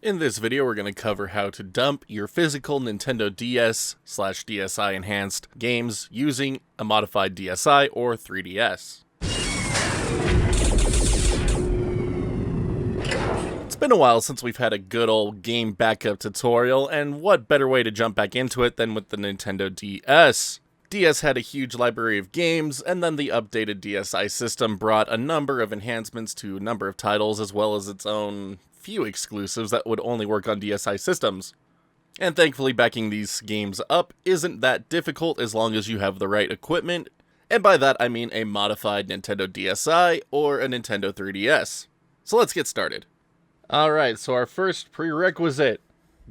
In this video, we're going to cover how to dump your physical Nintendo DS/DSi enhanced games using a modified DSi or 3DS. It's been a while since we've had a good old game backup tutorial, and what better way to jump back into it than with the Nintendo DS? DS had a huge library of games, and then the updated DSi system brought a number of enhancements to a number of titles, as well as its own few exclusives that would only work on DSi systems. And thankfully, backing these games up isn't that difficult as long as you have the right equipment, and by that I mean a modified Nintendo DSi or a Nintendo 3DS. So let's get started. Alright, so our first prerequisite,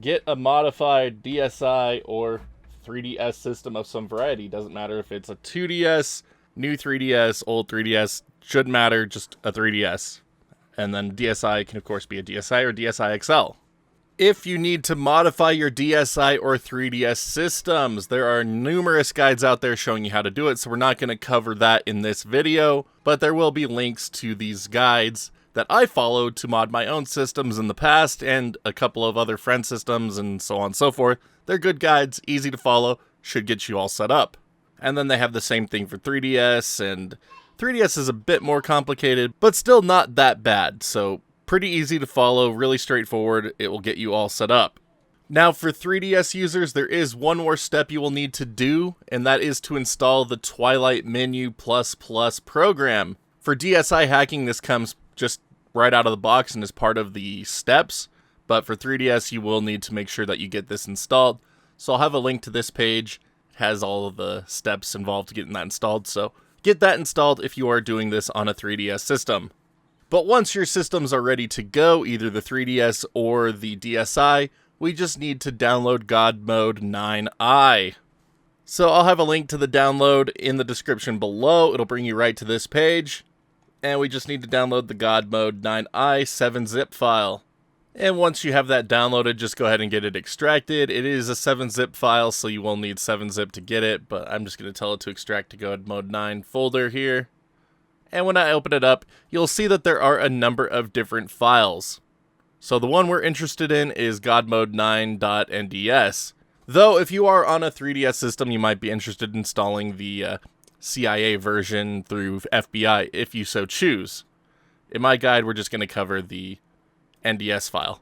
get a modified DSi or 3DS system of some variety. Doesn't matter if it's a 2DS, new 3DS, old 3DS, shouldn't matter, just a 3DS. And then DSi can of course be a DSi or DSi XL. If you need to modify your DSi or 3DS systems, there are numerous guides out there showing you how to do it, so we're not going to cover that in this video, but there will be links to these guides that I followed to mod my own systems in the past, and a couple of other friend systems, and so on and so forth. They're good guides, easy to follow, should get you all set up. And then they have the same thing for 3DS, and 3DS is a bit more complicated, but still not that bad, so pretty easy to follow, really straightforward, it will get you all set up. Now for 3DS users, there is one more step you will need to do, and that is to install the Twilight Menu++ program. For DSi hacking, this comes just right out of the box and is part of the steps, but for 3DS you will need to make sure that you get this installed. So I'll have a link to this page, it has all of the steps involved to getting that installed, so get that installed if you are doing this on a 3DS system. But once your systems are ready to go, either the 3DS or the DSi, we just need to download God Mode 9i. So I'll have a link to the download in the description below, it'll bring you right to this page. And we just need to download the God Mode 9i 7-zip file. And once you have that downloaded, just go ahead and get it extracted. It is a 7-zip file, so you will need 7-zip to get it, but I'm just going to tell it to extract to God Mode 9 folder here. And when I open it up, you'll see that there are a number of different files. So the one we're interested in is godmode9.nds. Though if you are on a 3DS system, you might be interested in installing the CIA version through FBI if you so choose. In my guide, we're just going to cover the NDS file.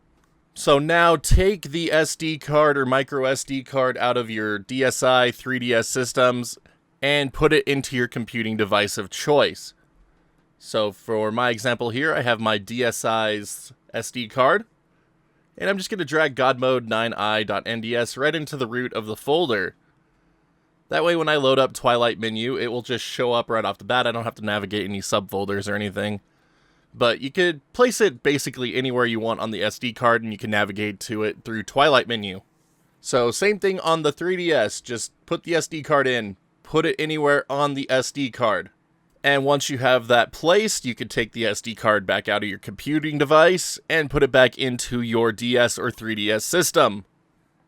So now take the SD card or micro SD card out of your DSi, 3DS systems and put it into your computing device of choice. So for my example here, I have my DSi's SD card, and I'm just going to drag godmode9i.nds right into the root of the folder. That way when I load up Twilight Menu, it will just show up right off the bat. I don't have to navigate any subfolders or anything. But you could place it basically anywhere you want on the SD card, and you can navigate to it through Twilight Menu. So same thing on the 3DS, just put the SD card in, put it anywhere on the SD card. And once you have that placed, you can take the SD card back out of your computing device and put it back into your DS or 3DS system.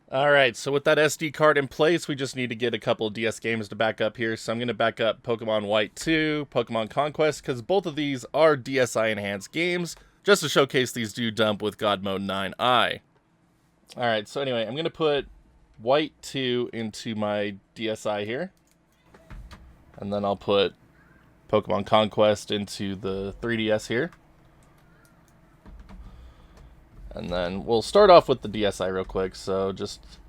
Alright, so with that SD card in place, we just need to get a couple of DS games to back up here. So I'm going to back up Pokemon White 2, Pokemon Conquest, because both of these are DSi enhanced games, just to showcase these do dump with God Mode 9i. Alright, so anyway, I'm going to put White 2 into my DSi here. And then I'll put Pokemon Conquest into the 3DS here. And then we'll start off with the DSi real quick, so just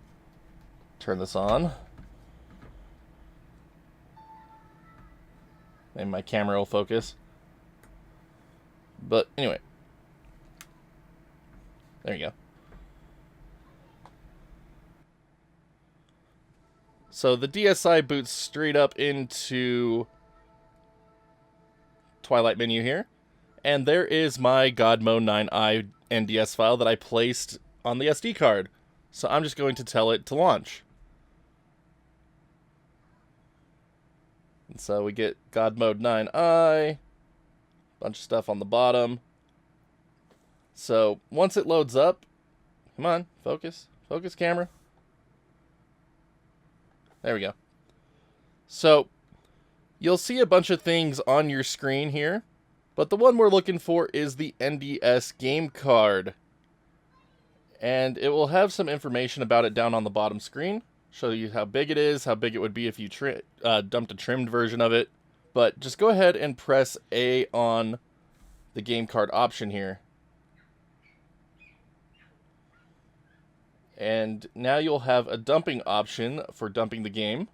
turn this on. Maybe my camera will focus. But anyway. There you go. So the DSi boots straight up into Twilight Menu here. And there is my God Mode 9i NDS file that I placed on the SD card. So I'm just going to tell it to launch. And so we get God Mode 9i, bunch of stuff on the bottom. So once it loads up, come on, focus camera. There we go. So you'll see a bunch of things on your screen here. But the one we're looking for is the NDS game card. And it will have some information about it down on the bottom screen. Show you how big it is, how big it would be if you dumped a trimmed version of it. But just go ahead and press A on the game card option here. And now you'll have a dumping option for dumping the game.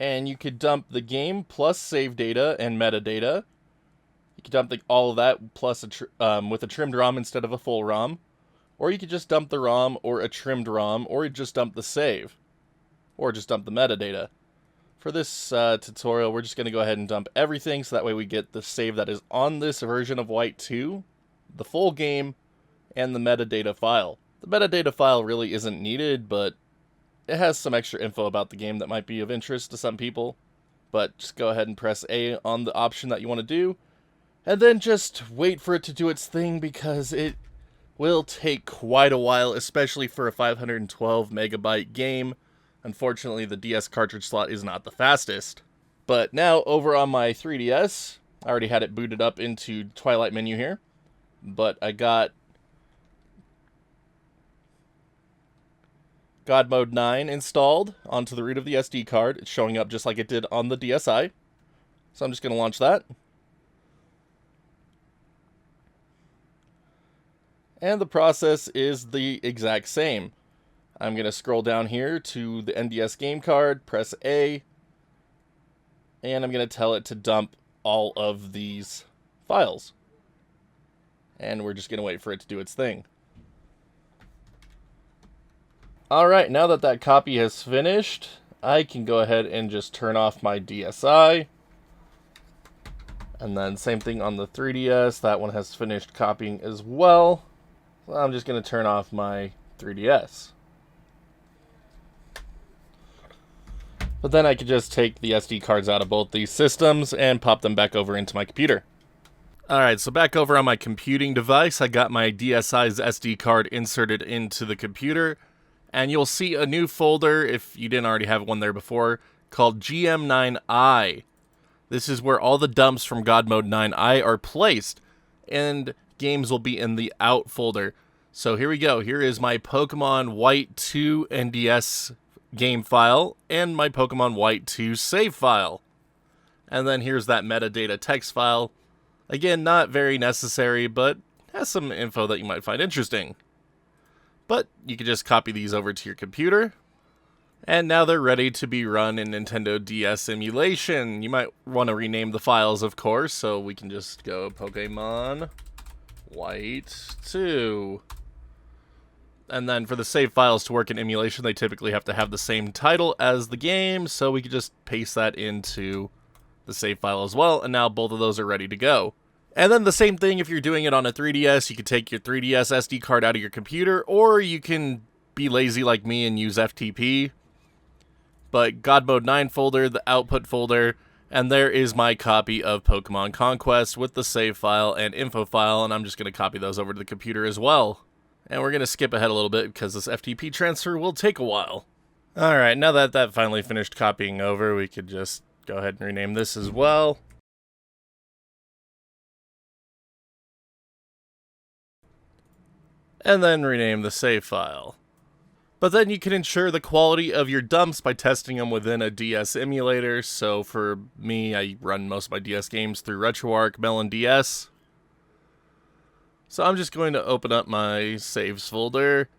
And you could dump the game plus save data and metadata. You could dump all of that plus with a trimmed ROM instead of a full ROM. Or you could just dump the ROM or a trimmed ROM, or just dump the save. Or just dump the metadata. For this tutorial, we're just going to go ahead and dump everything, so that way we get the save that is on this version of White 2, the full game, and the metadata file. The metadata file really isn't needed, but it has some extra info about the game that might be of interest to some people. But just go ahead and press A on the option that you want to do, and then just wait for it to do its thing, because it will take quite a while, especially for a 512 megabyte game. Unfortunately, the DS cartridge slot is not the fastest. But now, over on my 3DS, I already had it booted up into Twilight menu here, but I got God Mode 9 installed onto the root of the SD card. It's showing up just like it did on the DSi. So I'm just going to launch that. And the process is the exact same. I'm going to scroll down here to the NDS game card, press A, and I'm going to tell it to dump all of these files. And we're just going to wait for it to do its thing. Alright, now that copy has finished, I can go ahead and just turn off my DSi. And then same thing on the 3DS, that one has finished copying as well. So I'm just going to turn off my 3DS. But then I could just take the SD cards out of both these systems and pop them back over into my computer. Alright, so back over on my computing device, I got my DSi's SD card inserted into the computer. And you'll see a new folder, if you didn't already have one there before, called GM9i. This is where all the dumps from God Mode 9i are placed, and games will be in the out folder. So here we go. Here is my Pokemon White 2 NDS game file and my Pokemon White 2 save file. And then here's that metadata text file. Again, not very necessary, but has some info that you might find interesting. But you can just copy these over to your computer. And now they're ready to be run in NintendoDS Emulation. You might want to rename the files, of course, so we can just go Pokemon White 2. And then for the save files to work in emulation, they typically have to have the same title as the game, so we could just paste that into the save file as well, and now both of those are ready to go. And then the same thing if you're doing it on a 3DS, you could take your 3DS SD card out of your computer, or you can be lazy like me and use FTP. But God Mode 9 folder, the output folder, and there is my copy of Pokemon Conquest with the save file and info file, and I'm just going to copy those over to the computer as well. And we're going to skip ahead a little bit because this FTP transfer will take a while. Alright, now that that finally finished copying over, we could just go ahead and rename this as well. And then rename the save file. But then you can ensure the quality of your dumps by testing them within a DS emulator. So for me, I run most of my DS games through RetroArch, MelonDS. So I'm just going to open up my saves folder,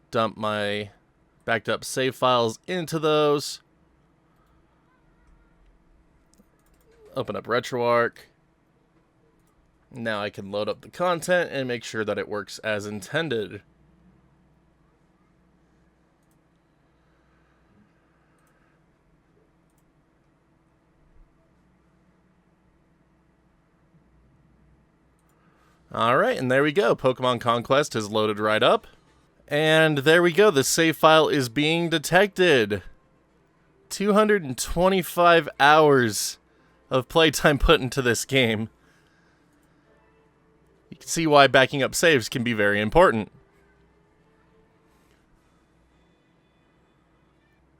dump my backed up save files into those, open up RetroArch. Now I can load up the content and make sure that it works as intended. Alright, and there we go. Pokemon Conquest has loaded right up. And there we go. The save file is being detected. 225 hours of playtime put into this game. You can see why backing up saves can be very important.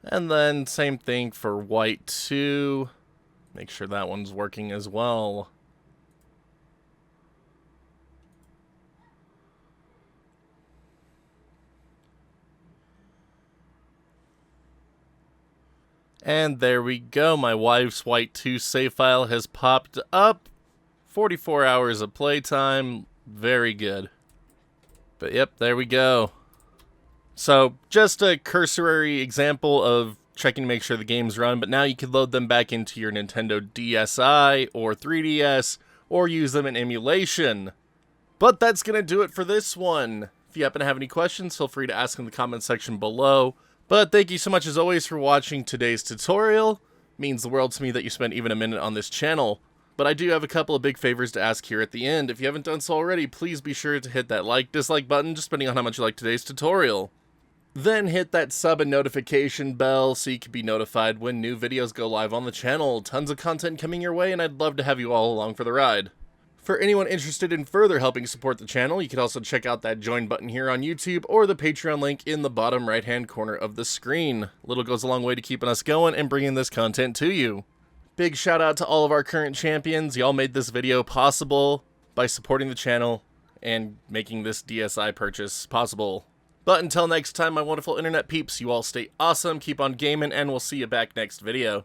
And then same thing for White 2. Make sure that one's working as well. And there we go, my wife's White 2 save file has popped up. 44 hours of playtime, very good. But yep, there we go. So, just a cursory example of checking to make sure the games run, but now you can load them back into your Nintendo DSi or 3DS, or use them in emulation. But that's going to do it for this one. If you happen to have any questions, feel free to ask in the comment section below. But thank you so much as always for watching today's tutorial. It means the world to me that you spent even a minute on this channel. But I do have a couple of big favors to ask here at the end. If you haven't done so already, please be sure to hit that like, dislike button, just depending on how much you like today's tutorial. Then hit that sub and notification bell so you can be notified when new videos go live on the channel. Tons of content coming your way, and I'd love to have you all along for the ride. For anyone interested in further helping support the channel, you can also check out that join button here on YouTube or the Patreon link in the bottom right hand corner of the screen. Little goes a long way to keeping us going and bringing this content to you. Big shout out to all of our current champions. Y'all made this video possible by supporting the channel and making this DSi purchase possible. But until next time, my wonderful internet peeps, you all stay awesome, keep on gaming, and we'll see you back next video.